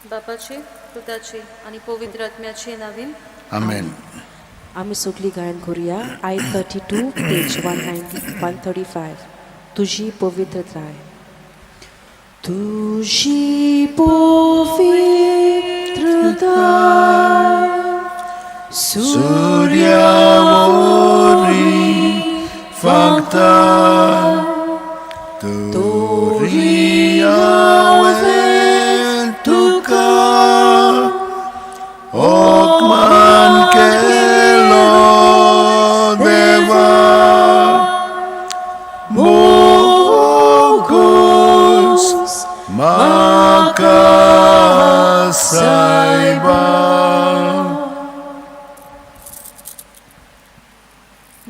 बापाचे पुताचे आणि पवित्र आत्म्याचे नावीन Amen. आम्ही सगळी गायन करूया I-32 पेज 135 तुझी पवित्रताय तुझी पवित्रता Suryaori fakta Turiyawen tuka Okman kelo deva Bogus makasaiba.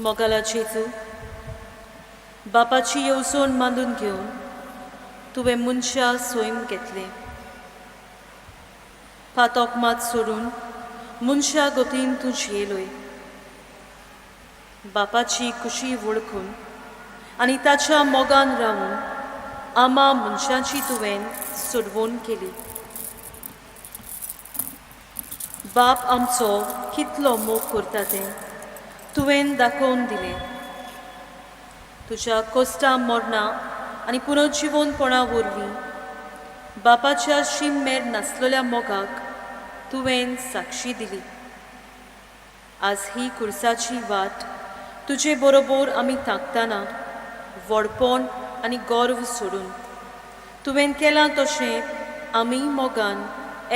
मोगाला जेजू बापाची येवजण मांडून घेवन तुवें मनशा सोयम घेतले पातोक मात सोडून मनशा गोतीन तूं झेलोय बापाची खुशी वळखून आनी ताच्या मोगान रावून आमा मनशांची तुवें सोडवण केली बाप आमचो कितलो मोग करता तें तुवें दाखोवन दिलें तुज्या कोस्टा मरणा आनी पुनर्जिवनपणा वरवीं बापाच्या शिममेर नासलेल्या मोगाक तुवें साक्षी दिली आज ही कुर्साची वाट तुजे बरोबर आमी ताकतना व्हडपण आनी गौरव सोडून तुवें केलां तशें आमी मोगान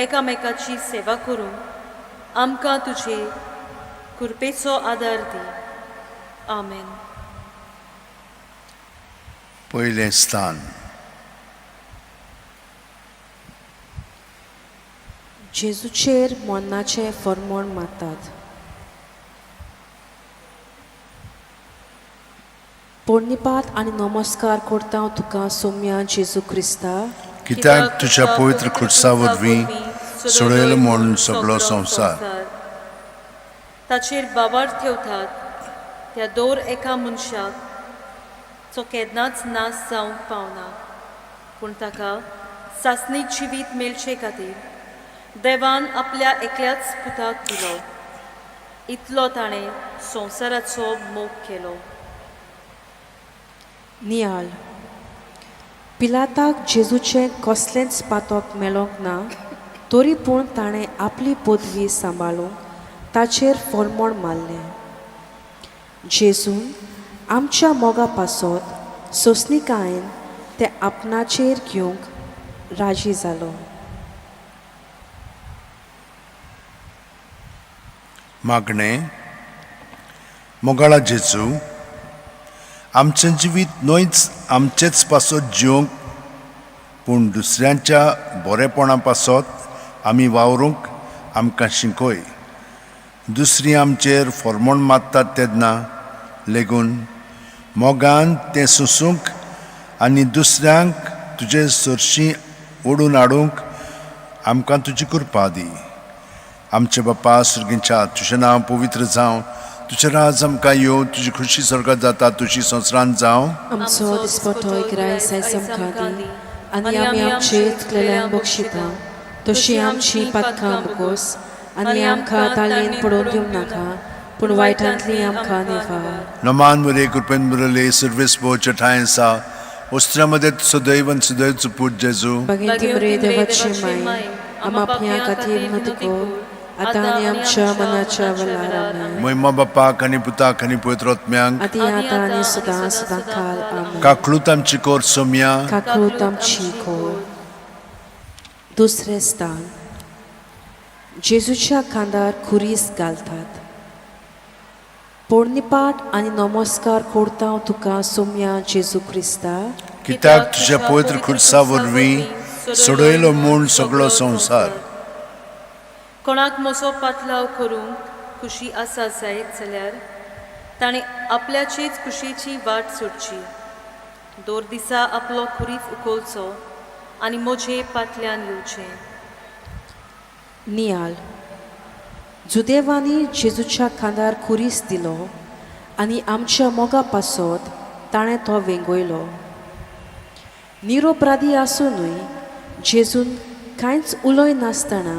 एकामेकाची सेवा करून आमकां तुजे कृपेचो आदार दी आमेन. पयलें स्थान जेजूचेर मोन्नाचें फर्मोण मारतात पोरणिपात आनी नमस्कार करता तुका सौम्या जेजू क्रिस्ता कित्याक तुज्या पवित्र खुर्सा वरवीं सोडयलो म्हूण सगळो संवसार ताचेर बाबार ठेवतात त्या दर एका मनशाक जो केन्नाच नाश जावंक पावना पूण ताका सासणीक जिवीत मेळचे खातीर देवान आपल्या एकल्याच पुताक दिलो इतलो ताणें संवसाराचो मोग केलो. नियाल पिलाताक जेजूचें कसलेंच पातोक मेळोंक ना तरी पूण ताणें आपली पदवी सांबाळूंक ताचेर फर्मोण मारलें जेजून आमच्या मोगा पासत सोंसणिकायेन ते आपणाचेर घेवंक राजी जालो. मागणें मोगाळा जेजू आमचें जिवीत न्हयच आमचेच पासत जिवंक पूण दुसऱ्यांच्या बरेपणा पासत आमी वावरूंक आमकां शिकय दुसरीं आमचेर फर्मोण मारतात तेन्ना लेगून मोगान तें सोंसूंक आनी दुसऱ्यांक तुजे सरशीं ओडून हाडूंक आमकां तुजी कृपा दी. आमचे बापा सुर्गीच्या तुजें नांव पवित्र जावं तुजें राज आमकां येवं तुजी खुशी स्वर्गांत जाता तुजी संवसारांत जावं आमचो दिसपटो गिरायस आयज आमकां दी आनी आमी आमचे इतलेल्यांक बक्षिता तशीं आमचीं पातकां बकोस आनी आमकां ताळयेन पडोवन दिवंक नाका पूण वायटांतली आमकां निवार. नमान बरे कृपेन बरयले सर्वेस बोच्या ठांय आसा वस्त्रा मध्ये सदैव आनी सदैवचो पूत जेजू भगिनी बरे देवाची माय आम आपल्या खातीर मदको आतां आनी आमच्या मनाच्या वेळार आमेन. महिमा बापाक आनी पुताक आनी पवित्र आत्म्यांक आदी आतां आनी सदां सदां काल आमेन. काकळूत आमची कोर सोम्या काकूत आमची खोर. दुसरें स्थान जेजूच्या खांदार खुरीस घालतात पोरणिपाट आनी नमस्कार करता तुका सौम्या जेजू क्रिस्ता कित्याक तुज्या पवित्र खुर्सा वरवीं सोडयलो म्हूण सगळो संवसार कोणाक म्हजो पातलाव करूंक खुशी आसा जायत जाल्यार ताणें आपल्याचीच खुशेची वाट सोडची दोर दिसा आपलो खुरीत उखलचो आनी म्हजे पातल्यान येवचें. नियाल जुदेवानी जेजूच्या खांदार खुरीस दिलो आनी आमच्या मोगा पासत ताणें तो वेंगयलो. निरोपराधी आसूनय जेजून कांयच उलोय नासतना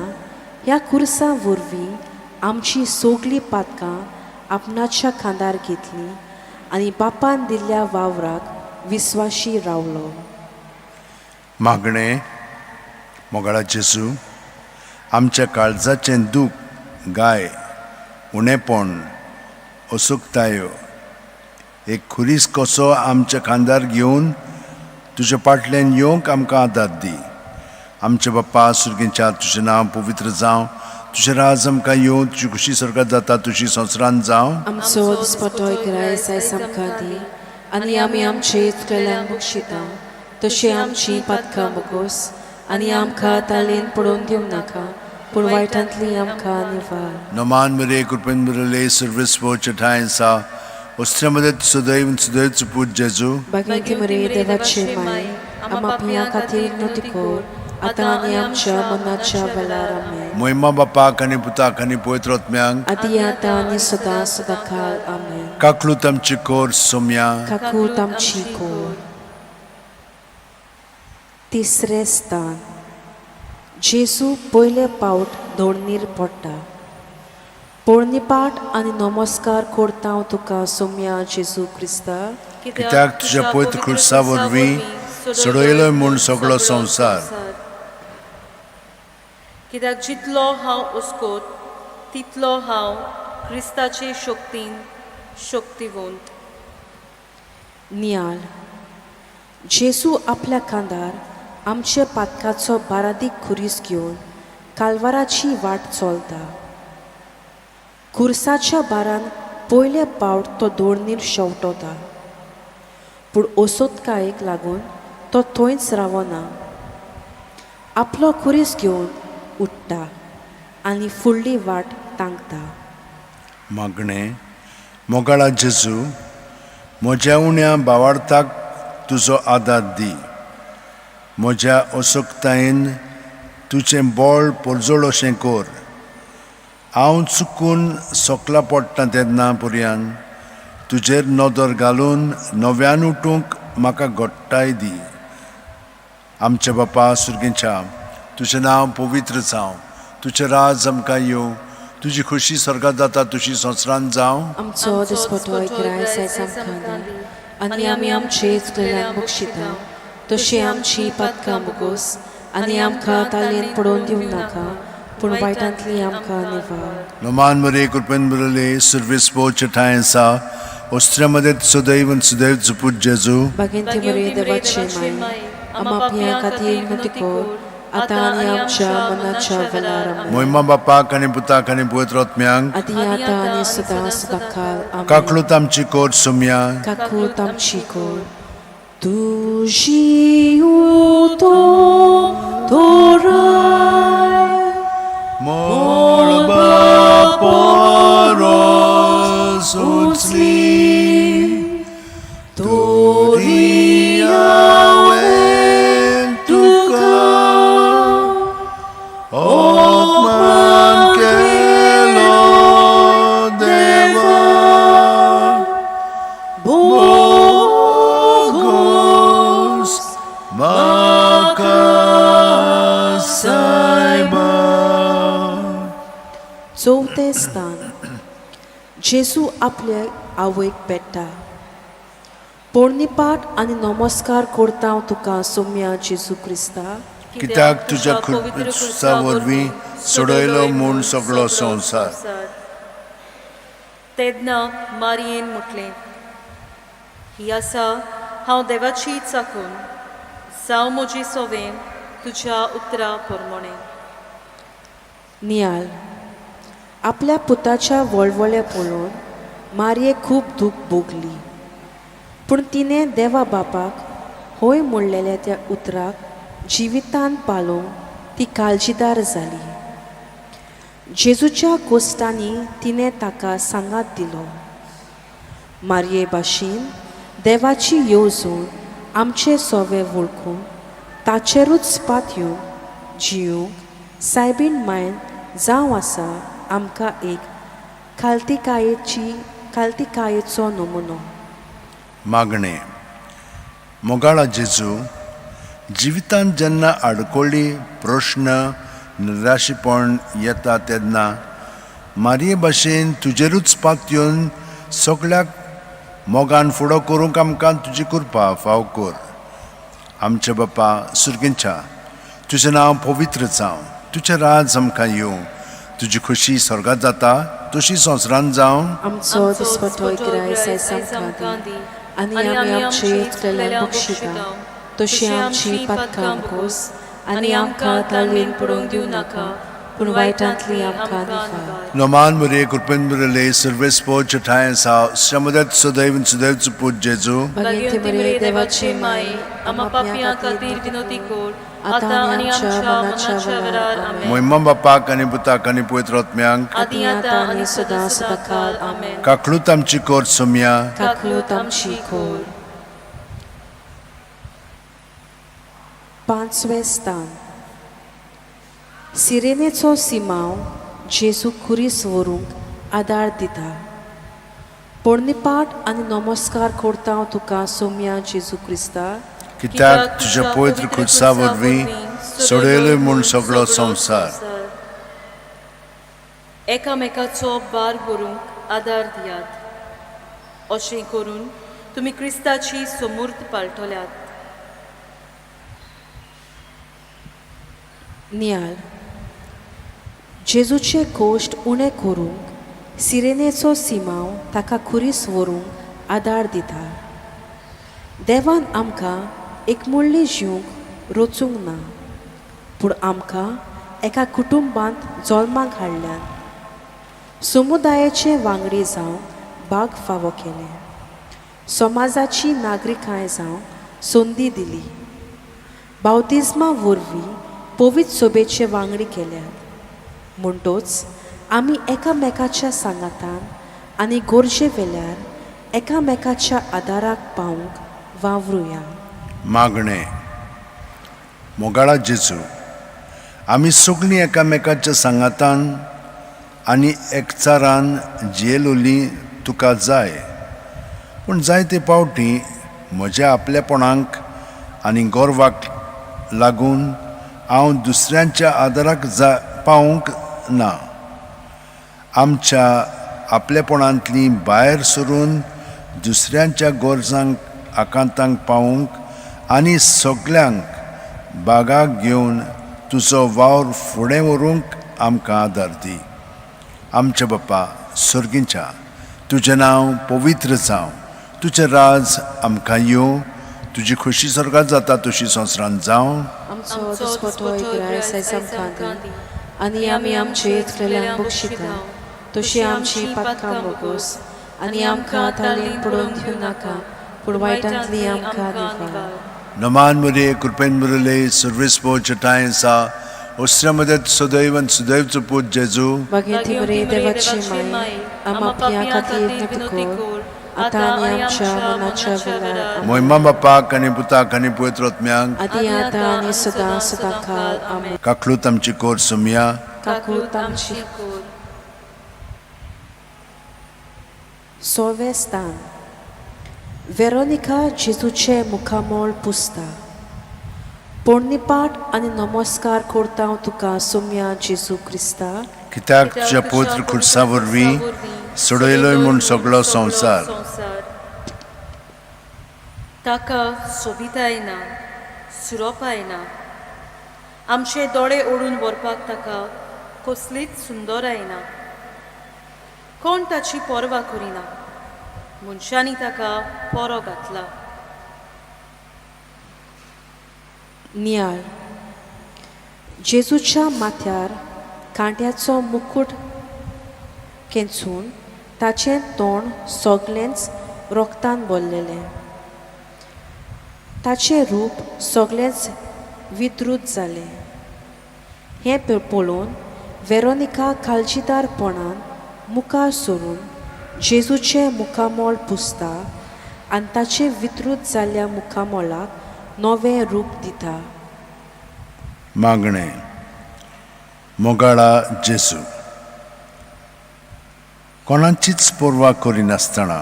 ह्या कुर्सा वरवीं आमची सोगलीं पातकां आपणाच्या खांदार घेतलीं आनी बापान दिल्ल्या वावराक विस्वाशी रावलो. मागणें मोगाळा जेजू, आमच्या काळजाचें दूख, गाय, उणेपण, असुकतायो एक खुरीस कसो आमच्या खांदार घेवन तुज्या फाटल्यान येवंक आमकां आदार दी. आमचे बाप्पा सुर्गेच्या तुजें नांव पवित्र जावं, तुजें राज आमकां येवं, तुजी खुशी स्वर्गांत जाता तुजी संवसारांत जावं. आमचो दिसपटोय गिरायस आयज आमकां दी आनी आमी आमचे इतकल्यांक बक्षिता तशी आमची पातकां बगोस आनी आमकां तालेन पडोवन दिवं नाका पूण वायटांतली आमकां निवार. नमान मेरे कृपेन बरले सर्विस्वो चठायसा ostreमध्ये सदैव सदैवच पूज जेजू. बागेंती मरे देवाचे माय आमा पिया खातीर नोतिकोर आतां आनी आमच्या मनाच्या वेळार आमेन. मोहिमा बापाक आनी पुताक आनी पवित्र आत्म्यांक आदी आतां आनी सदां सदांकाळ आमेन. काकलूत आमची कोर सोम्या. काकूत आमची कोर. तिसरें स्थान. जेजू पयले पावट दोडणीर पडटा. पोळणीपाट आनी नमस्कार करता हांव तुका सोम्या जेजू क्रिस्ता, कित्याक तुज्या पवित्र क्रुसा वरवीं सोडयलो म्हूण सगळो संवसार. कित्याक जितलो हांव उस्कोत तितलो हांव क्रिस्ताचे शक्तीन शक्तिवंत. नियाळ. जेजू आपल्या खांदार आमचे पातकाचो बारादीक खुरीस घेवन कालवाराची वाट चलता. खुर्साच्या बारान पयले पावट तो दोडणीर शेवटोता पूण ओसोतकायेक लागून तो थंयच रावना. आपलो खुरीस घेवन उठटा आनी फुडली वाट तांकता. मागणें मोगाळा जेजू, म्हज्या उण्या भावार्थाक तुजो आदार दी. म्हज्या असुकतायेन तुजें बळ परजोळ अशें कर. हांव चुकून सोकला पडटा तेन्ना पर्यान तुजेर नदर घालून नव्यान उठूंक म्हाका घडटाय दी. आमच्या बापा सुर्गेच्या तुजें नांव पवित्र जावं, तुजें राज आमकां येवं, तुजी खुशी स्वर्गांत जाता तुजी संवसारांत जावं. आमचो दिसपटोय गिरायस आयज आमकां दी आनी आमी आमचे इतकल्यांक बक्षिता तशी आमची पातकां बगोस आनी आमकां तालेन पडोवन दिवं नाका पूण वायटांतली आमकां निवार. नमान मरे कृपेन बरले सर्विस्वो चठायसा ostreमध्ये सदैव सदैव पूज जेजू. बागेंती मरे देवाचे माय आमा पिया खातीर नोतिकोर आतां आनी आमच्या मनाच्या वेळार आमेन. मोहिमा बापाक आनी पुताक आनी पवित्र आत्म्यांक आदी आतां आनी सदां सदांकाळ आमेन. काकलूत आमची कोर सोम्या. काकूत आमची कोर. तुजी उतो तोराय मोळबा परोस उचली तोरी हांवें तुका अपमान केलो देवा. बोगोस म्हाका सायबा. चवथें स्थान. जेजू आपल्या आवयक भेटता. पोळणीपाट आनी नमस्कार करता हांव तुका सोम्या जेजू क्रिस्ता, कित्याक तुज्या खुर्सा वरवीं सोडयलो म्हूण सगळो संवसार. तेन्ना मारयेन म्हटलें, ही आसा हांव देवाची चाकून, जावं म्हजी सोवें तुज्या उतरा प्रमाणें. नियाळ. आपल्या पुताच्या वळवळे पळोवन मारयेक खूब दूख भोगली पूण तिणें देवा बापाक होय म्हणलेल्या त्या उतराक जिवितान पालोवंक ती काळजीदार जाली. जेजूच्या कोश्टांनी तिणें ताका सांगात दिलो. मारये भाशेन देवाची येवजण आमचे सोवे वळखून ताचेरूच पातयो जिवंक सायबीण मायन जावं आसा आमकां एक खालतिकायेचो नमुनो. मागणें मोगाळा जेजू, जिवितांत जेन्ना आडकोळी प्रश्न निराशीपण येता तेन्ना मारये भाशेन तुजेरूच पातयेवन सगळ्याक मोगान फुडो करूंक आमकां तुजी कृपा फाव कर. आमचे बापा सुर्गींच्या, तुजें नांव पवित्र जावं, तुजें राज आमकां येवं, तुजी खुशी स्वर्गांत जाता तशी संवसारांत जावं. आमचो दिसपटोय गिराय आयज आमकां दी, आनी आमी आमचे येतलेल्यांक बक्षिता, तशी आमची पातकां मुकोस, आनी आमकां ताळयेन पडोवंक दिवं नाका, पूण वायटांतली आमकां निवार. नोमान मुरे कृपेन मुरले सर्वेस्पो चठाय साव श्रमदत सदैव सुदैवच पूज जेजू. भगिनी मरे देवाची माय, आम्हा पापियां खातीर विनोदी कर, आतां आनी आमच्या मरणाच्या वेळार. आमेन. मोहिमा बापाक आनी पुताक आनी पवित्र आत्म्यांक आदी आतां आनी सदां सदांकाळ. आमेन. काकळूत आमची कोर सोम्या. काकलूत आमची खोर. पांचवें स्थान. सिरेनेचो सिमाव जेजू खुरीस व्हरूंक आदार दिता. पोरणिपाट आनी नमस्कार करता हांव तुका सोम्या जेजू क्रिस्ता, कित्याक तुज्या पवित्र खुर्सा वरवीं सोडयलोय म्हूण सगळो संवसार. एकामेकाचो बार भरूंक आदार दियात. अशें करून तुमी क्रिस्ताची समूर्त पाळटल्यात. नियाळ. जेजूचे गोश्ट उणें करूंक सिरेनेचो सिमाव ताका खुरीस व्हरूंक आदार दिता. देवान आमकां एकमुळ्ळी जिवंक रोचूंक ना, पूण आमकां एका कुटुंबांत जल्माक हाडल्यान समुदायाचे वांगडी जावं भाग फावो केले. समाजाची नागरिकाय जावं संदी दिली. बावतिजमा वरवीं पवित्र सोबेचे वांगडी केल्यात. म्हणटोच आमी एकामेकाच्या सांगातान आनी गोरजे वेल्यार एकामेकाच्या आदाराक पावूंक वावरुया. मागणें. मोगाळा जेजू, आमी सगळीं एकामेकाच्या सांगातान आनी एकचारान जियेलोलीं तुका जाय, पूण जायते पावटी म्हज्या आपलेपणांक आनी गोरवाक लागून हांव दुसऱ्यांच्या आदाराक पावूंक ना. आमच्या आपलेपणांतली भायर सरून दुसऱ्यांच्या गरजांक आकांतांक पावूंक आनी सगळ्यांक बागाक घेवन तुजो वावर फुडें व्हरूंक आमकां आदार दी. आमचे बापा सुर्गींच्या, तुजें नांव पवित्र जावं, तुजें राज आमकां येवं, तुजी खुशी स्वर्गांत जाता तशी संवसारांत जावं. आमचो दिसपटोय गिराय आयज आमकां दी, आनी आमी आमचे येतलेल्यांक बक्षिता, तशी आमची पातकां मुकोस, आनी आमकां ताळयेन पडोवंक दिवं नाका, पूण वायटांतली आमकां निवार. नमान मुरे कृपेन मुरले सर्वेस्पो चठाय सा ओश्रमदत सदैव सुदैवच पूज जेजू. भगिनी मरे देवाची माय, आम्हा पापियां खातीर विनोदी कर, आतां आनी आमच्या मरणाच्या वेळार. आमेन. मोहिमा बापाक आनी पुताक आनी पवित्र आत्म्यांक आदी आतां आनी सदां सदांकाळ. आमेन. काकळूत आमची कोर सोम्या. काकूत आमची. सोळवें स्थान. वेरोनिका जेजूचे मुखामोळ पुसता. पोरणिपाट आनी नमस्कार करता हांव तुका सोम्या जेजू क्रिस्ता, कित्याक तुज्या पवित्र खुर्सा वरवीं सोडयलोय म्हूण सगळो संवसार. ताका सोबिताय ना, सुरोपाय ना. आमचे दोळे ओडून व्हरपाक ताका कसलीच सुंदराय ना. कोण ताची पर्वा करिना. मनशांनी ताका परो घातला. नियाळ. जेजूच्या माथ्यार कांट्याचो मुकुट केंचून ताचें तोंड सोगलेंच रोगतान भरलेलें. ताचें रूप सोगलेंच विद्रूत जालें. हें पळोवन वेरोनिका काळजीदारपणान मुखार सरून जेजूचें मुखामोळ पुसता आनी ताचे विद्रूत जाल्ल्या मुखामोळाक नवें रूप दिता. मागणें. मोगाळा जेजू, कोणाचीच पर्वा करिनासतना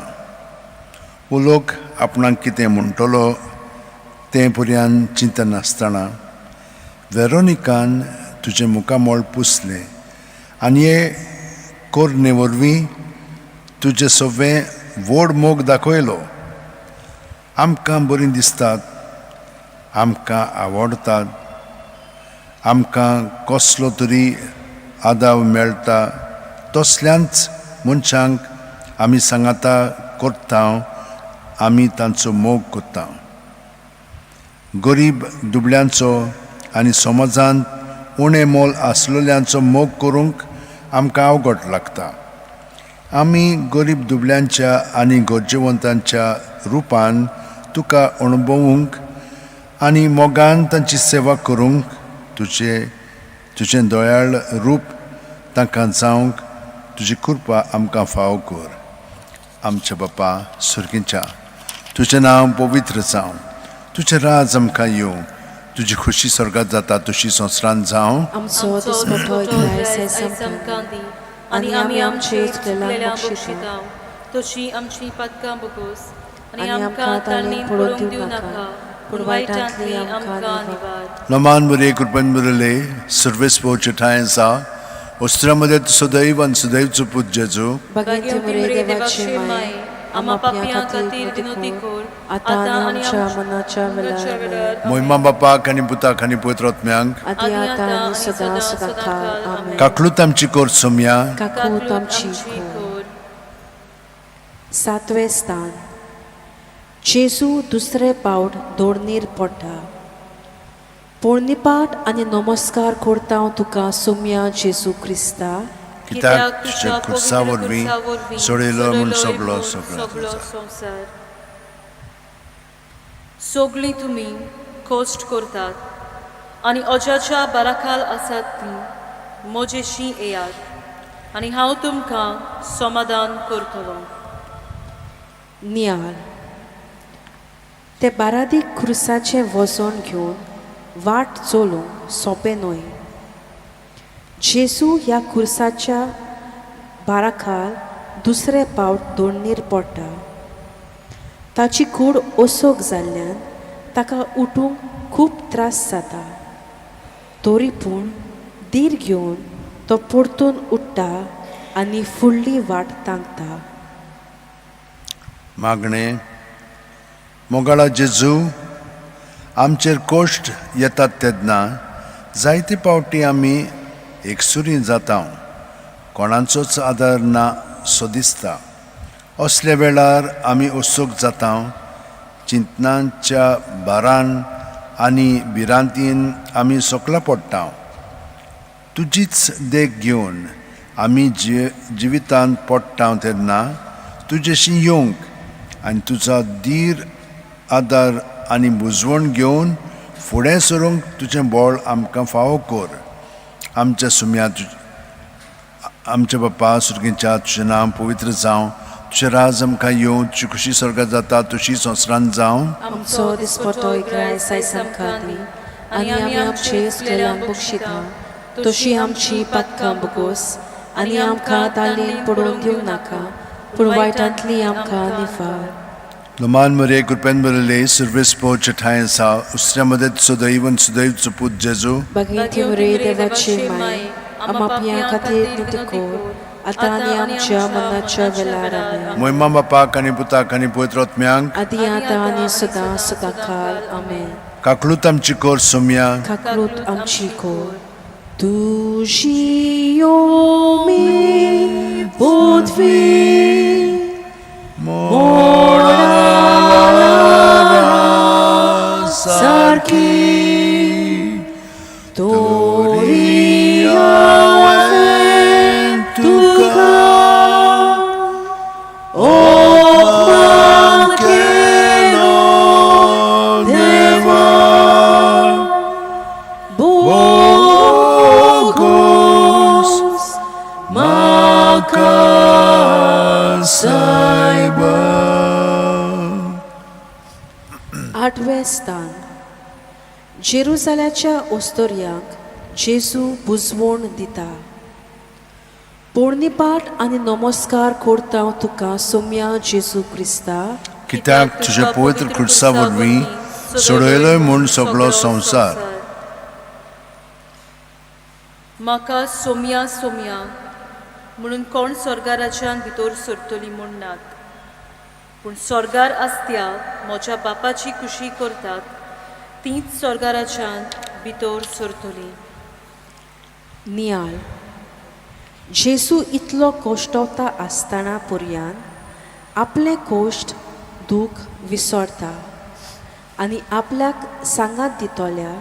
वो लोक आपणाक कितें म्हणटलो ते पर्यंत चिंतन नासतना वेरोनिकान तुजें मुखामोळ पुसलें आनी हे कोरणे वरवीं तुजें सगळें व्हड मोग दाखयलो. आमकां बरीं दिसतात, आमकां आवडटात, आमकां कसलो तरी आदार मेळटा, तसल्याच मनशांक आमी सांगाता करता, आमी तांचो मोग करता. गरीब दुबळ्यांचो आनी समाजांत उणें मोल आसलेल्यांचो मोग करूंक आमकां अवघड लागता. आमी गरीब दुबळ्यांच्या आनी गरजेवंतांच्या रुपान तुका अणभवूंक आनी मोगान तांची सेवा करूंक तुजें दयाळ रूप तांकां जावंक तुजी कृपा आमकां फाव कर. आमच्या बापा सुर्गीच्या, तुजें नांव पवित्र जावं, तुजें राज आमकां येवं, तुजी खुशी स्वर्गांत जाता तशी संवसारांत जावं. आमचो दिसपटो गिरायस आयज आमकां दी, आनी आमी आमचे इश्टलांक बक्षिता, तशी आमची पदकां बगोस आनी आमकां ताळणेन पडूंक दिवं नाका, पूण वायटांतली आमकां निवार. नमान बरे कृपन बरले सर्वेस्पोचे ठाय आसा वस्त्रामध्ये सदैव आनी सदैवचो पूत जेजू भगिनी मरे देवाचे माय, आम्हा पापियां खातीर विनोदी कर, आतां आनी आमच्या मनाच्या वेळार. मोहिमा बापाक आनी पुताक आनी पवित्र आत्म्यांक आदी आतां आनी सदां सदांकाळ. आमेन. काकलूत आमची कोर सोम्या. काकूत आमची कोर. 7वें स्थान. जेजू दुसरे पावट दोडणीर पडटा. पोळणीपाट आनी नमस्कार करता तुका सोम्या जेजू क्रिस्ता. कित्याक तुजे खुर्सा वरवीं सोडयलो म्हूण सगळो संवसार. सगळीं तुमी कश्ट करतात आनी अजाच्या बाराखाल आसात ती म्हजेशी येयात आनी हांव तुमकां समाधान करतलो. नियाळ. ते बारादीक खुर्साचें वजन घेवन वाट चलोवंक सोंपें न्हय. जेजू ह्या खुर्साच्या बाराखाल दुसरे पावट दोडणीर पडटा. ताची कूड ओसोक जाल्ल्यान ताका उठूंक खूब त्रास जाता. तरी पूण धीर घेवन तो परतून उठ्ठा आनी फुडली वाट तांकता. मागणें. मोगाळा जेजू, आमचेर कश्ट येतात तेन्ना जायते पावटी आमी एकसुरी जाता, कोणाचोच आदार ना सो दिसता. असल्या वेळार आमी ओसूक जाता, चिंतनांच्या भारान आनी भिरांतीन आमी सोकला पडटा. तुजीच देख घेवन आमी जिवितांत पडटा तेन्ना तुजेशी येवंक आनी तुजो धीर आदार आनी बुजवण घेवन फुडें सरूंक तुजें बळ आमकां फावो कर. आमच्या सुम्या आमच्या बापा सुर्गीच्या, तुजें नांव पवित्र जावं, तुजें राज आमकां येवं, तुजी खुशी स्वर्गांत जाता तशी संवसारांत जावं. आमचो दिसपटो गिरायस आयज आमकां दी, आनी आमी आमचे इश्टलांक बक्षिता, तशी आमची पातकां बगोस, आनी आमकां ताळणेन पडूंक दिवं नाका, पूण वायटांतली आमकां निवार. नमान मरे कृपेन बरले सर्वेस्पोचे ठाय आसा उस्त्र्यामध्ये सदैव आनी सदैवचो पूत जेजू भगिनी मरे देवाचे माय, आम्हा पापियां खातीर नित्य कोर, आतां आनी आमच्या मनाच्या वेळार. आमेन. मोहिमा बापाक आनी पुताक आनी पवित्र आत्म्यांक आदी आतां आनी सदां सदांकाळ. आमेन. काकलूत आमची कोर सोम्या. काकलूत आमची कोर. तुझी योमी पृथ्वी सारखी तोरी हांवें तुका ओमान केलो देवा. बोगोस म्हाका सायबा. 8वें स्थान. जेरुसाल्याच्या ओस्तोर्यांक जेजू बुजवण दिता. पोळणीपाट आनी नमस्कार करता तुका सोम्या जेजू क्रिस्ता. कित्याक तुज्या पवित्र खुर्सा वरवीं सोडयलोय म्हूण सगळो संवसार. म्हाका सोम्या सोम्या म्हणून कोण स्वर्गाराच्यान भितर सरतली म्हूण नात, पूण स्वर्गार आसत्या म्हज्या बापाची कुशी करतात तीच स्वर्गाराच्यान भितर सरतली. नियाळ. जेजू इतलो कोश्टवता आसतना पुर्यान आपले कोश्ट दूख विसरता आनी आपल्याक सांगात दितोल्या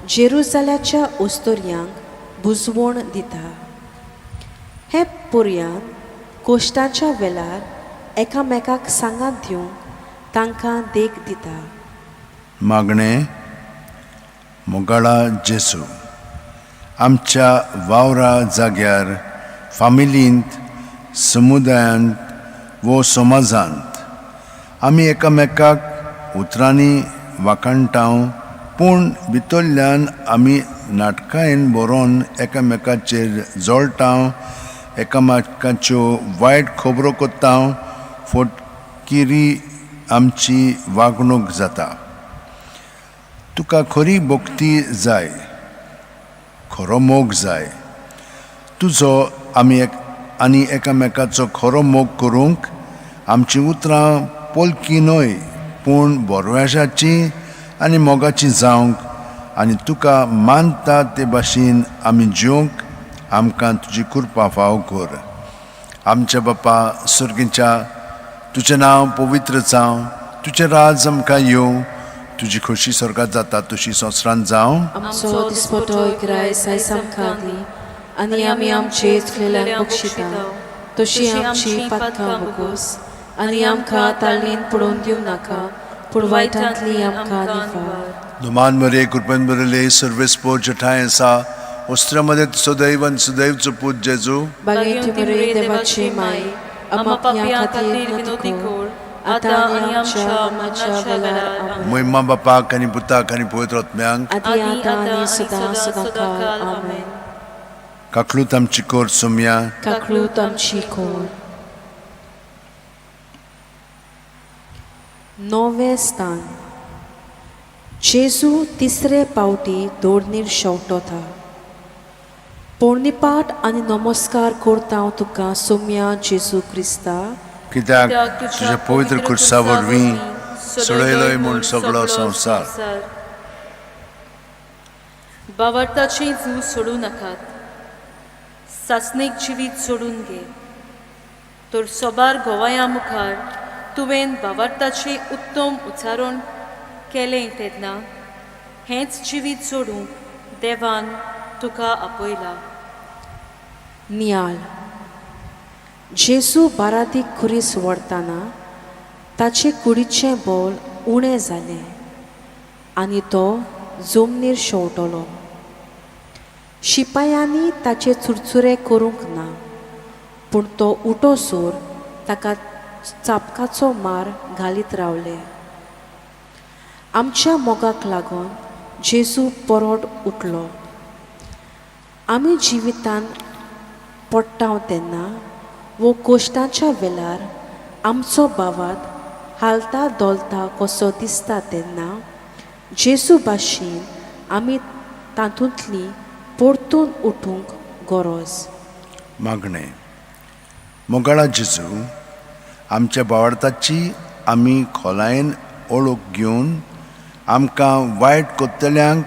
जेरुजाल्याच्या ओस्तोर्यांक बुजवण दिता. हे पुर्यान कोश्टांच्या वेळार एकामेकाक सांगात दिवंक तांकां देख दिता. मागणें. मोगाळा जेजू, आमच्या वावरा जाग्यार, फामिलींत, समुदायांत वो समाजांत आमी एकामेकाक उतरांनी वाखाणटाव, पूण भितरल्यान आमी नाटकांन बरोवन एकामेकाचेर जळटाव, एकामेकाच्यो वायट खबरो कोत्ताव, फटकिरी आमची वागणूक जाता. तुका खरी भक्ती जाय, खरो मोग जाय. तुजो आनी एकामेकाचो खरो मोग करूंक आमची उतरां पोलकी न्हय, पूण बोरव्याशाची आनी मोगाची जावंक आनी तुका मानता ते भाशेन आमी जिवंक आमकां तुजी कृपा फाव कर. आमच्या बापा सुर्गीच्या, तुजें नांव पवित्र जावं, तुजें राज आमकां येवं, तुजी खोशी स्वर्गांत जाता तशी संवसारांत जावं. आमचो दिसपटो इकराय सायज आमकां दी आनी आमी आमचे चुकलेल्यांक बक्षिता तशी आमची पातकां बगोस आनी आमकां ताळणेन पडोवन दिवं नाका, पूण वायटांतली आमकां निवार. दुमान मरे कृपेन बरले सर्वेस्पो जठाय आसा, वस्त्रामध्ये सदैव आनी सदैवचो पूत जेजू. बागेंत मरे देवाचे माय, आमा पापयां खातीर विनोदी कोर, आतां आनी आमच्या मरणाच्या वेळार आमेन. महिमा बापाक आनी पुताक आनी पवित्र आत्म्यांक आदी आतां आनी सदां सदांकाळ आमेन. काकलूत आमची कोर सोम्या, काकळूत आमची कोर. नोवे स्थान. जेजू तिसरे पावटी दोडणीर शेवटोता. पोरणिपाट आनी नमस्कार करता हांव तुका सोम्या जेजू क्रिस्ता, कित्याक तुज्या पवित्र खुर्सा वरवीं सोडयलोय म्हूण सगळो संवसार. बावरताचें जू सोडूं नाकात, सासणीक जिवीत सोडून घे. तर सोबार गोवाया मुखार तुवें बावरताचें उत्तम उच्चारण केलें तेन्ना हेंच जिवीत सोडूंक देवान तुका आपयला. नियाळ. जेजू बारादीक खुरीस व्हरतना ताचे कुडीचें बोल उणें जालें आनी तो जमनीर शेवटलो. शिपायांनी ताचे चुरचुरे करूंक ना, पूण तो उठोसोर ताका चाबकाचो मार घालीत रावले. आमच्या मोगाक लागून जेजू परत उठलो. आमी जिवितान पडटाव तेन्ना वो कोश्टांच्या वेळार आमचो बावात हालता दोलता कसो दिसता तेन्ना जेजू भाशेन आमी तातूंतली परतून उठूंक गरज. मागणें. मोगाळा जेजू, आमच्या बावरताची आमी खोलायेन ओळख घेवन आमकां वायट कोत्तल्यांक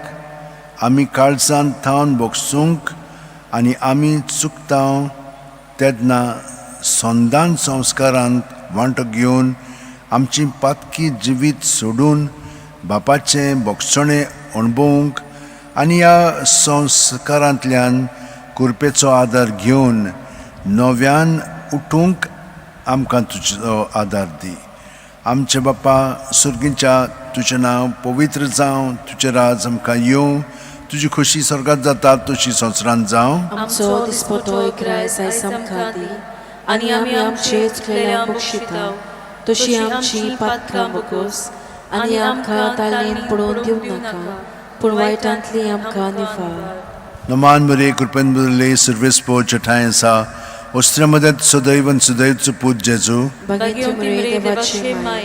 आमी काळजांत थावन बोगसूंक आनी आमी चुकता तेन्ना संदान संस्कारांत वांटो घेवन आमची पातकी जिवीत सोडून बापाचें बोगसणें अणभवूंक आनी ह्या संस्कारांतल्यान कृपेचो आदार घेवन नव्यान उठूंक आमकां तुजो आदार दी. आमचे बापा सुर्गीच्या, तुजें नांव पवित्र जावं, तुजें राज आमकां येवं, तुजी खोशी स्वर्गांत जाता तशी संवसारांत जावं. आमचो दिसपटो इकराय सायज आमकां दी आनी आमी आमचे चुकलेल्यांक बक्षिता तशी आमची पातकां बगोस आनी आमकां ताळणेन पडोवन दिवं नाका, पूण वायटांतली आमकां निवार. नमान मरे कृपेन बरले सर्वेस्पो जठाय आसा, वस्त्रामध्ये सदैव आनी सदैवचो पूत जेजू. बागेंत मरे देवाचे माय,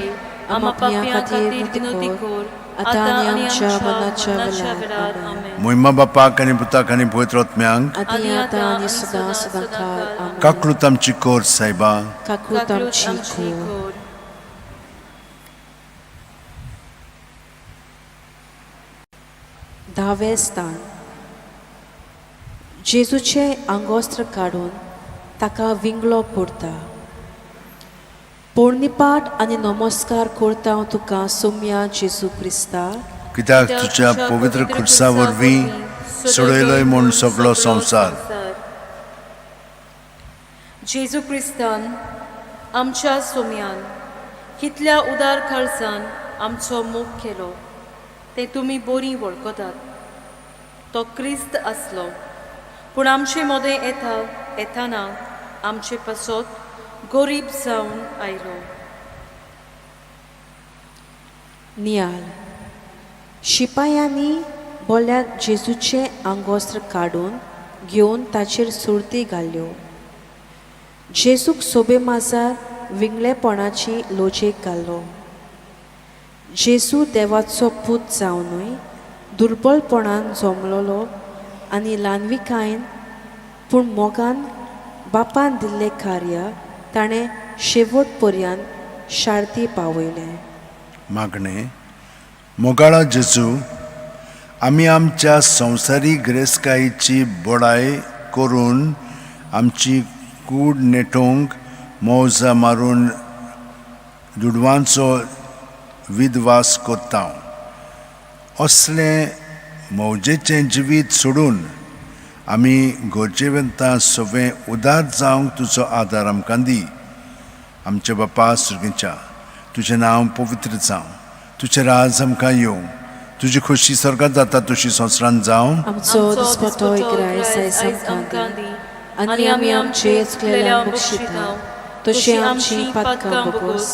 आम्हा पापियां खातीर विनंती कर आतां आनी आमच्या मरणाच्या वेळार आमेन. मोहिमा बापाक आनी पुताक आनी पवित्र आत्म्यांक आदी आतां आनी सदां सदां काळ आमेन. काकूत आमची कोर सायबा काकूत आमची खूब. धावे स्थान. जेजूचे आंगोस्त्र काडून ताका विंगलो पुरता. पोरणिपाट आनी नमस्कार करता हांव तुका सोम्या जेजू क्रिस्ता. कित्याक तुज्या पवित्र खुर्सा वरवीं सोडयलोय म्हूण सगळो संवसार. जेजू क्रिस्तान आमच्या सोम्यान कितल्या उदार खर्चान आमचो मोग केलो ते तुमी बरी वळखतात. तो क्रिस्त आसलो पूण आमचे मोदें येताना आमचे पासत गरीब जावन आयलो. नियाल. शिपायांनी बोल्यात जेजूचे आंगोस्त्र काडून घेवन ताचेर सुरती घाल्यो. जेजूक सोबे माजार विंगलेपणाची लोजेक घालो. जेजू देवाचो पूत जावनूय दुर्बलपणान जमलोलो आनी ल्हानविकायेन पूण मोगान बापान दिल्लें कार्य ताणें शेवट पर्यंत शार्ती पावयलें. मागणें. मोगाळा जेजू, आमी आमच्या संवसारी गिरेस्तकायेची बोडाय करून आमची कूड नेटोवंक मौजा मारून दुडवांचो विधवास कोत्ता. असलें मौजेचें जिवीत सोडून आमी गरजेवंतां सगळें उदार जावंक तुजो आदार आमकां दी. आमच्या बापा सुर्गीच्या, तुजें नांव पवित्र जावं, तुजें राज आमकां येवं, तुजी खोशी स्वर्गांत जाता तशी संवसारांत जावं. आमचो दिसपतो इकराय सायज आमकां दी आनी आमी आमचे चुकलेल्यांक बक्षिता तशी आमची पातकां बगोस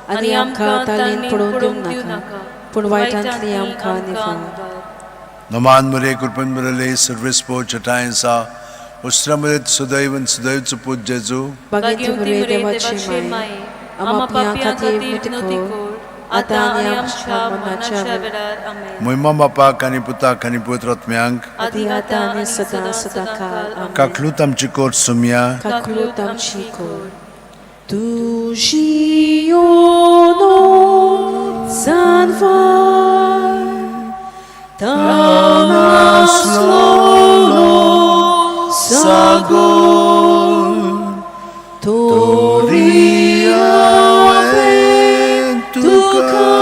आनी आमकां तालीन पडोवन दिवं नाका पूण वायटांतली आमकां निवार. नमान मरे कृपन बरले सर्वेस्पो चटायसा उस्त्रमरे सदैवन सदैवचो पूत जेजू. बागेंत बरे देवाची माये आम्हा पापियां खातीर विनंती कर आतां आनी आमच्या मरणाच्या वेळार आमेन. मोहिमा बापाक आनी पुताक आनी पवित्र आत्म्यांक आदी आतां आनी सदां सदां काळ आमेन. काकलूत आमची कोर सोम्या काकलूत आमची कोर. तुजी योनो जानवार तानासलो सागोर तोरी हांवें तुका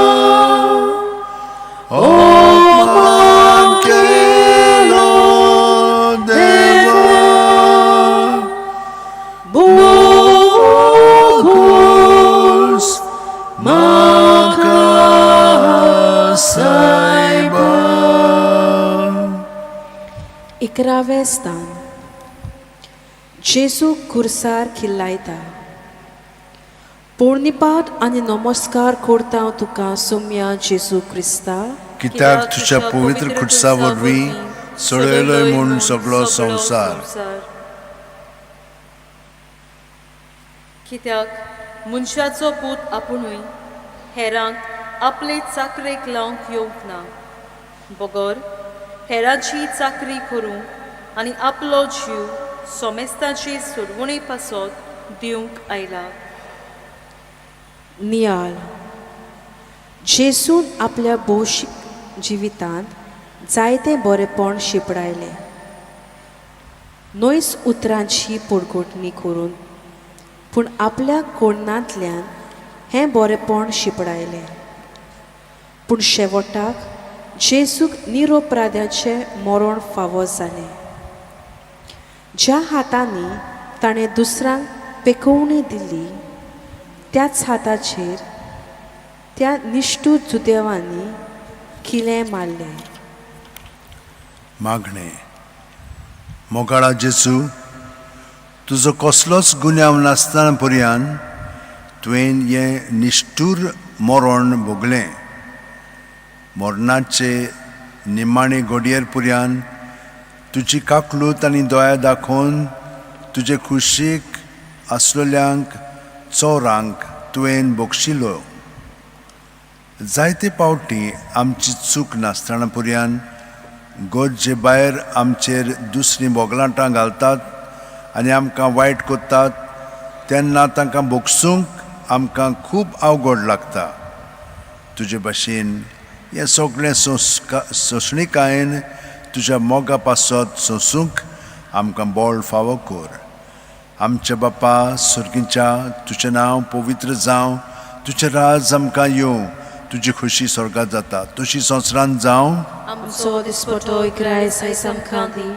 अपमान केलो देवा. बोगोस म्हाका सायबा. 11वें स्थान. जेजू खुर्सार खिल्लायता. पोरणिपाट आनी नमस्कार करता हांव तुका सोम्या जेजू क्रिस्ता. कित्याक तुज्या पवित्र खुर्सा वरवीं सोडयलोय म्हूण सगळो संवसार. कित्याक मनशाचो पूत आपुणूय हेरांक आपले चाकरेक लावंक येवंक ना, बगर हेरांची चाकरी करूंक आनी आपलो जीव सोमेस्तांचे सोडवणे पासत दिवंक आयला. नियाल. जेजून आपल्या भौशीक जिवितांत जायते बरेपण शिपडायलें. 9 उतरांची पोडगोटणी करून पूण आपल्या कोणांतल्यान हें बरेपण शिपडायलें. पूण शेवटाक जेजूक निरोपराध्याचें मरण फावो जालें. ज्या हातांनी ताणें दुसऱ्यांक पेकोवणी दिली त्याच हाताचेर त्या निश्ठूर जुदेवांनी किलें मारलें. मागणें. मोगाळा जेजू, तुजो कसलोच गुन्यांव नासतना पर्यंत तुवें हें निश्ठूर मरण भोगलें. मरणाचे निमाणे घडयेर पर्यंत तुजी काकलूत आनी दोळ्या दाखोवन तुजे खुशीक आसलेल्यांक चोरांक तुवें बक्षिलो. जायते पावटी आमची चूक नासतना पुरयान गोडचे भायर आमचेर दुसरी बोगलांटां घालतात आनी आमकां वायट कोत्तात तेन्ना तांकां बोगसूंक आमकां खूब अवघड लागता. तुजे भाशेन हें सगळें सोंसणीकायेन तुज्या मोगा पासत सोंसूंक आमकां बळ फावो कर. आमच्या बापा सुर्गीच्या तुजें नांव पवित्र जावं, तुजें राज आमकां येवं, तुजी खुशी स्वर्गांत जाता तशी संवसारांत जावं. आमचो दिसपटो इकरायस आयज आमकां दी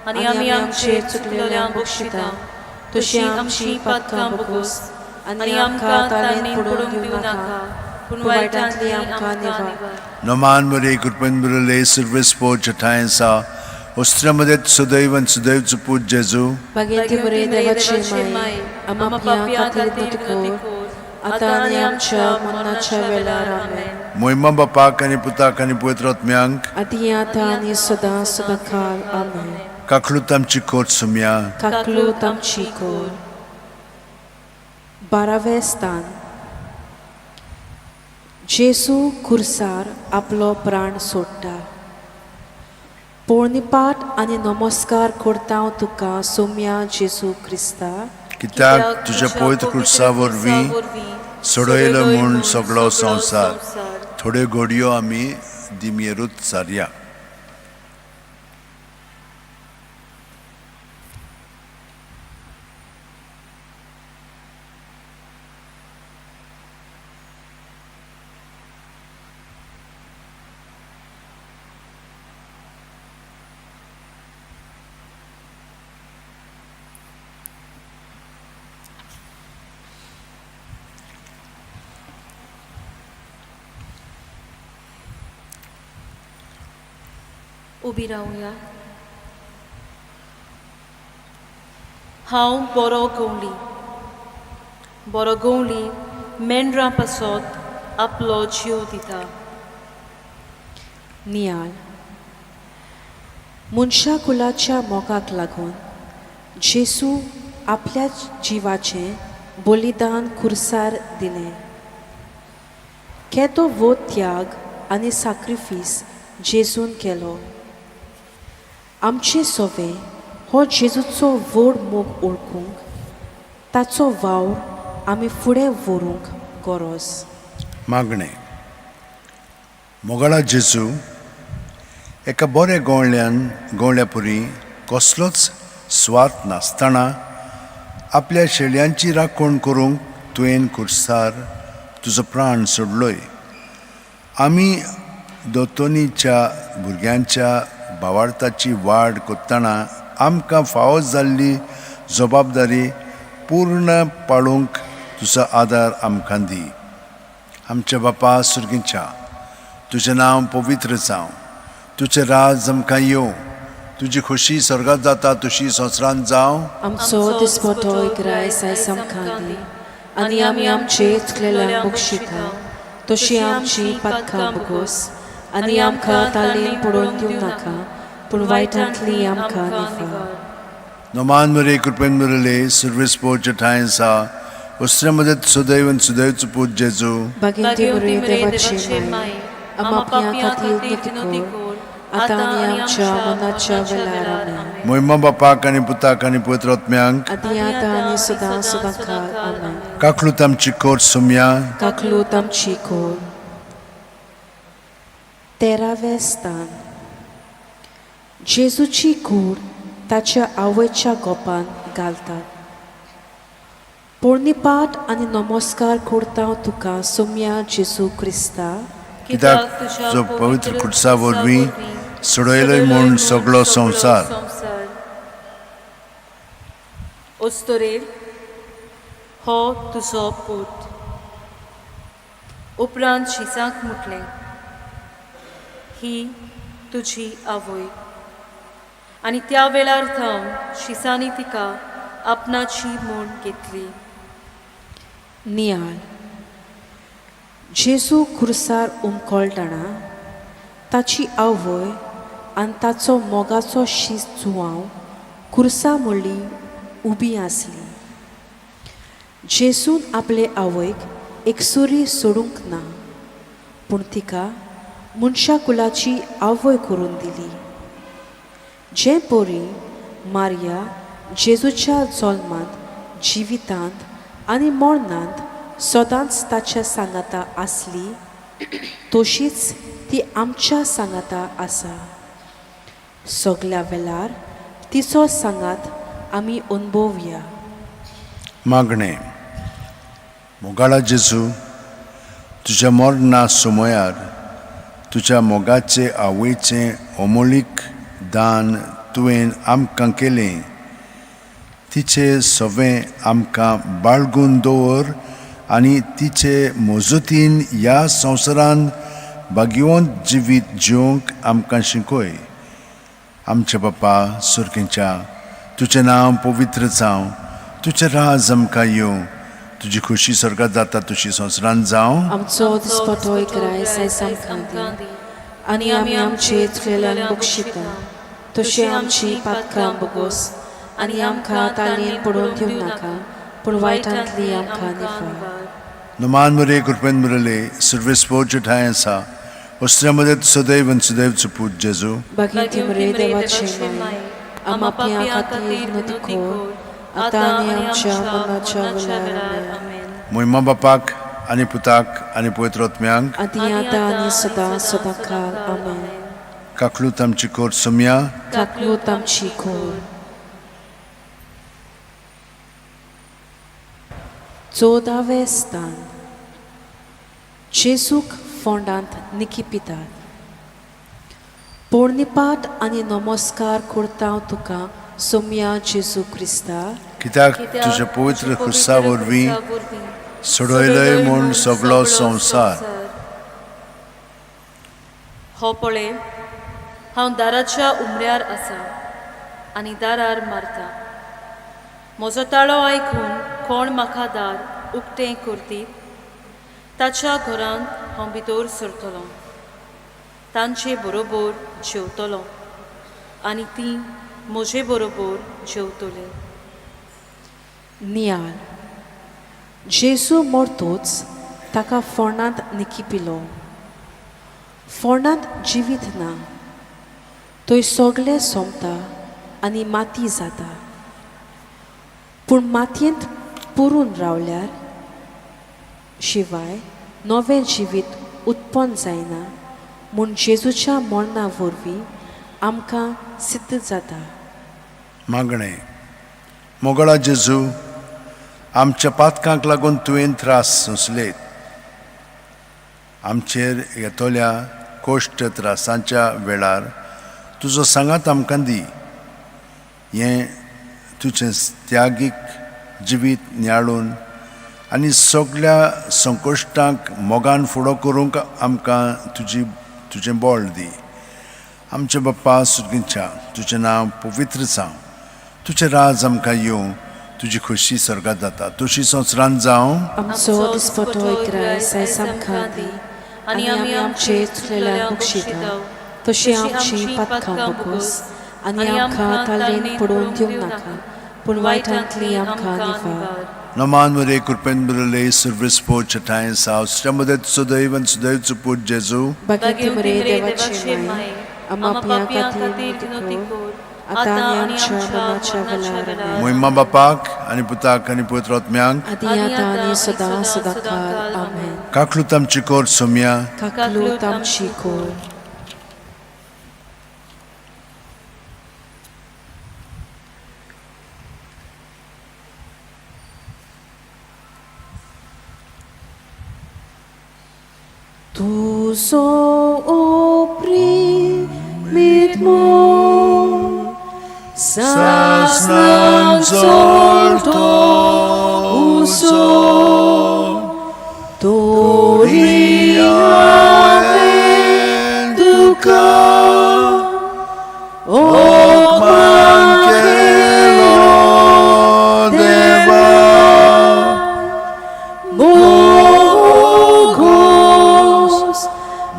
आनी आमी आमचेर चुकलेल्यांक बक्षिता तशी आमची पातकां बगोस आनी आमकां ताळेन पडूंक दिवं नाका पूण वायटांतली आमकां निवार. Noman Maria Kurpenburale Silvespo Chatainsa Ostramade Sudaivan Sudaiv Put Jesu Baginti बरे देवाचे माय आमच्या खातीर नतकोर आतां आनी आमच्या मरणाच्या वेळार आमेन. Moima Bapak आणि Putak आणि Poetrotmyank आदी आतां आनी सदां सदांकाळ आमेन. Kaklutam Chikot Sumya काकलूत आमची कोर. 12वें स्थान. जेसू खुर्सार आपलो प्राण सोडटा. पोळणीपाट आनी नमस्कार करता तुका सोम्या जेसू क्रिस्ता. Kitak तुझ्या पवित्र खुर्सा वरवीं सोडयलो म्हूण सगळो संवसार. थोड्यो घडयो आमी दिमेरूच सारया. उबी रावया. हांव बरो गवळी मेंढरां पासत आपलो जीव दिता. नियाळ. मनशा कुलाच्या मोगाक लागून जेसू आपल्या जिवाचें बलिदान खुर्सार दिलें. केदो वो त्याग आनी सॅक्रिफीस जेजून केलो. आमचे सोवे हो जेजूचो व्हड मोग ओळखूंक ताचो वावर आमी फुडें व्हरूंक गरज. मागणें. मोगाळा जेजू एका बऱ्या गवळ्या पुरी कसलोच स्वार्थ नासतना आपल्या शेळयांची राखण करूंक तुवें खुर्सार तुजो प्राण सोडलोय. आमी दोतोनीच्या भुरग्यांच्या भावार्थाची वाड कोत्ताना आमकां फावो जाल्ली जबाबदारी पूर्ण पाळूंक तुजो आदार आमकां दी. आमच्या बापा सुर्गीच्या तुजें नांव पवित्र जावं, तुजें राज आमकां येवं, तुजी खुशी स्वर्गांत जाता तशी संवसारांत जावं. आमचो दिसपटो इकरायस आयज आमकां दी आनी आमी आमचे चुकलेल्यांक बक्षिता तशी आमची पातकां बगोस आनी आमकां ताळेन पडूंक दिवं नाका पूण वायटांतली आमकां निवार. Noman Maria Kurpenburale Silvespo Chatainsa Ostramade Sudaivan Sudaiv Put Jesu बागिंती बरे देवाचे माय आमच्या खातीर नतकोर आतां आनी आमच्या मरणाच्या वेळार आमेन. Moima Bapak आणि Putak आणि Poetrotmyank आदी आतां आनी सदां सदांकाळ आमेन. Kaklutam Chikot Sumya काकलूत आमची कोर. 13वें स्थान. जेजूची कूड ताच्या आवयच्या गोपान घालतात. पोळणीपाट आनी नमस्कार करता तुका सोम्या जेजू क्रिस्ता. कित्याक तुजो पवित्र खुर्सा वरवीं सोडयलोय म्हूण सगळो संवसार. ओस्तोरेर हो तुजो पूत. उपरांत शिसाक म्हटलें, ही तुजी आवय. आनी त्या वेळार थांव शिसांनी तिका आपणाची म्हूण घेतली. नियाळ. जेजू खुर्सार उमकळटना ताची आवय आनी ताचो मोगाचो शीस जुवांव खुर्सा म्हणली उबी आसली. जेजून आपले आवयक एकसुरी सोडूंक ना पूण तिका मनशा कुलाची आवय करून दिली. जे पोरी मारिया जेजूच्या जल्मांत जिवितांत आनी मरणांत सदांच ताच्या सांगाता आसली तशीच ती आमच्या सांगाता आसा. सगल्या वेळार तिचो सांगात आमी अनुभवया. मागणें. मोगाळा जेजू, तुज्या मरणा सुमयार तुज्या मोगाचे आवयचें अमोलीक दान तुवें आमकां केलें. तिचें सवें आमकां बाळगून दवर आनी तिचे मजतीन ह्या संवसारांत भाग्यवंत जिवीत जिवंक आमकां शिकय. आमचे बापा सुर्गेच्या, तुजें नांव पवित्र जावं, तुजें राज आमकां येवं, तुजी खुशी स्वर्गांत जाता तशी संवसारांत जावं. आमचो दिसपटो ग्राय आयज आमकां दी आनी आमी आमचे चुकलेल्यांक बक्षिता तशें आमची पातकां बोगोस आनी आमकां तालयेन पडोवन दिवं नाका पूण वायटांतली आमकां निफार. नमान मुरे कृपेन मुरले सर्वेस्पोर्च ठाय आसा वस्त्रामध्ये सदैव आनी सदैवचो पूत जेजू. भगिनी मुरे देवाचे माय आम आपल्या खातीर नदी खोर आतां आनी आमच्या मरणाच्या वेळार आमेन. मोहिमा बापाक आनी पुताक आनी पवित्र आत्म्यांक आदी आतां आनी सदां सदांकाल आमेन. काकलूत आमची कोर सोम्या, काकलूत आमची खोर. 14वें स्थान. जेजूक फोंडांत निकिपितात. पोरणिपाट आनी नमस्कार करता हांव तुका सोम्या जेजू क्रिस्ता, कित्याक तुज्या पवित्र खुर्सा वरवीं सोडयलोय म्हूण सगळो संवसार. हो पळय, हांव दाराच्या उमऱ्यार आसा आनी दारार मारता. म्हजो ताळो आयकून कोण म्हाका दार उक्तें करती ताच्या घरांत हांव भितर सरतलों, तांचे बरोबर जेवतलों आनी तीं म्हजे बरोबर जेवतलीं. नियाळ. जेजू मरतूच ताका फोंडांत निकिपिलो. फोंडांत जिवीत ना, थंय सगळें सोंपता आनी माती जाता. पूण मातयेंत पुरून रावल्यार शिवाय नवें जिवीत उत्पन्न जायना म्हूण जेजूच्या मरणा वरवीं आमकां सिद्ध जाता. मागणें. मोगळा जेजू, आमच्या पातकांक लागून तुवें त्रास सोंसलेत. आमचेर येतोल्या कोश्ट त्रासांच्या वेळार तुजो सांगात आमकां दी. हें तुजें त्यागीक जिवीत नियाळून आनी सगळ्या संकोश्टांक मोगान फुडो करूंक आमकां तुजें बोळ दी. आमचे बाप्पा सुर्गेच्या, तुजें नांव पवित्र जावं, तुजें राज आमकां येवं, तुजी खुशी स्वर्गांत जाता तशी संवसारांत जावं. आमचो दिसपटो ग्राय आयज आमकां दी आनी आमी आमचे चुकलेल्यांक बक्षिता तशी आमची पातकां बोगोस आनी आमकां तालयेन पडोवन दिवं नाका पूण वायटांतली आमकां निफार. नमान मुरे कृपेन मुरले सर्वेस्पोर्च ठाय आसा वस्त्रामध्ये सदैव आनी सदैवचो पूत जेजू. भगिनी मुरे देवाचे माय आम आपल्या खातीर नदी खोर आतां आनी आमच्या मरणाच्या वेळार आमेन. मोहिमा बापाक आनी पुताक आनी पवित्र आत्म्यांक आदी आतां आनी सदां सदांकाल आमेन. काकलूत आमची कोर सोम्या, काकलूत आमची खोर. तुजो ओप्रीत मोग सासणांत चलतो उसो तोरी हांवें तुका ओपमान केलो देवा. बोगोस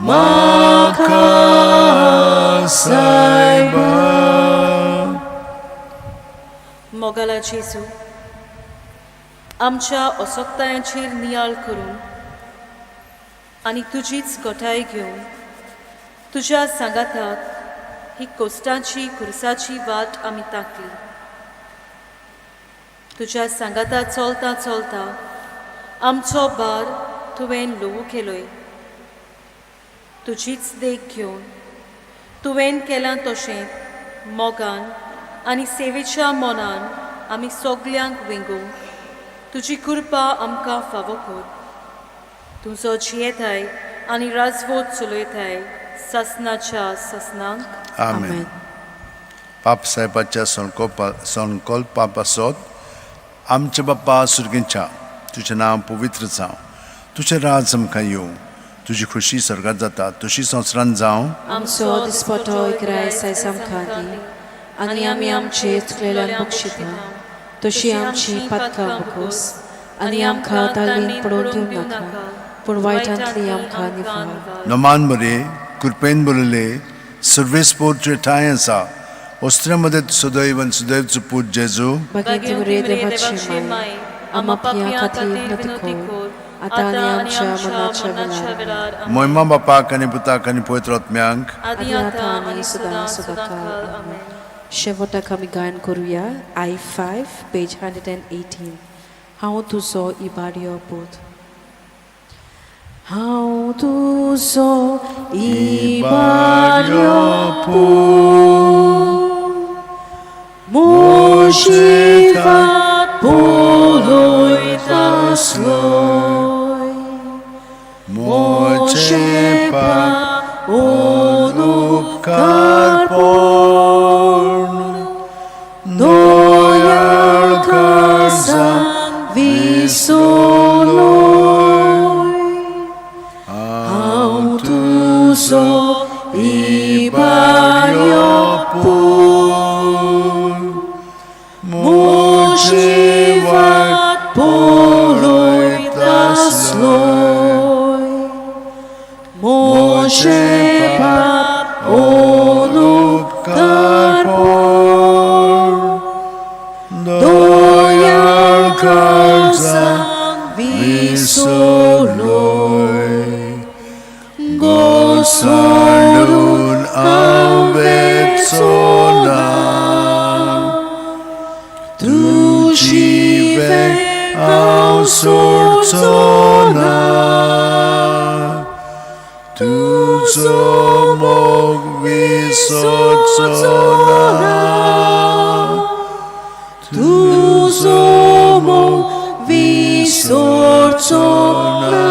म्हाका सायबा. मोगाला जेजू, आमच्या असोक्तायांचेर नियाळ करून आणि तुझीच गोठाय घेवन तुझ्या सांगाताक ही कोस्टाची खुर्साची वाट आमी ताकली. तुझ्या सांगाता चलता चलता आमचो भार तुवें ल्हवू केलोय. तुजीच देख घेवन तुवें केलां तशें मोगान आनी सेवेच्या मोनान आमी सगल्यांक विंगू तुजी कृपा आमकां फावो कर. तुजो जियेताय आनी राजवट चलयताय ससनाच्या ससनांक. आमेन. पाप साहेबाच्या संकल्पा पासत आमचे बाप्पा सुर्गेंच्या तुझें नांव पवित्र जावं. तुझें राज आमकां येवं. तुजी खुशी सर्गात जाता तशी संवसारांत जावं. आमचो दिसपटो इकरायस आयज आमकां दी आनी आमी आमचे चुकलेल्यांक बक्षिता तशी आमची पातकां बकोस आनी आमकां ताळीन पडोवन दिवं नाका पूण वायटांतली आमकां निवार. नमान बरे कृपेन बरयले सर्वेस्पोर तुझे ठांय आसा. वस्त्रांमध्ये सदैव आनी सदैवचो पूत जेजू. भगिनी बरे देवाची माय आमा पियां खातीर नतको आतां आनी आमच्या मरणाच्या वेळार. मोहिमा बापाक आनी पुताक आनी पवित्र आत्म्यांक. आदी आतां आनी सदां सदांकाळ. आमेन. शेवटाक आमी गायन करुया I5 पेज 118. हांव तुजो इबाड्यो पूत. हांव तुजो इबाड्यो पूत मोशी वाट पळयता आसलोय. मोचे पाप उपकार दोयाळ काळजान विसोलोय. हांव तुजो इबाड्यो पूत मोची वाट पळयता आसलोय. मोचे पाप उपकार दोयाळ काळजान विसोलोय. घोसाळून हांवेचो नांव तुजी वेळ हांव सोडचो ना. तुजो मोग विसरचो ना. तुजो मोग विसरचो ना.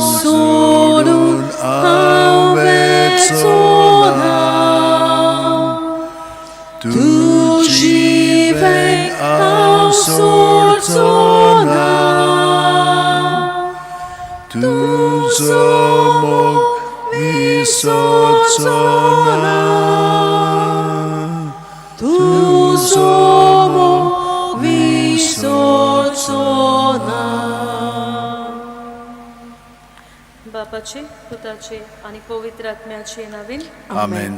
घोसाळून हांवेचो नांव तुजी वेळ हांव सोडचो ना. तुजो मोग विसरचो ना. तुजो मोग विसरचो ना. बापाचे पुताचे आणि पवित्र आत्म्याचे नावीन. आमेन.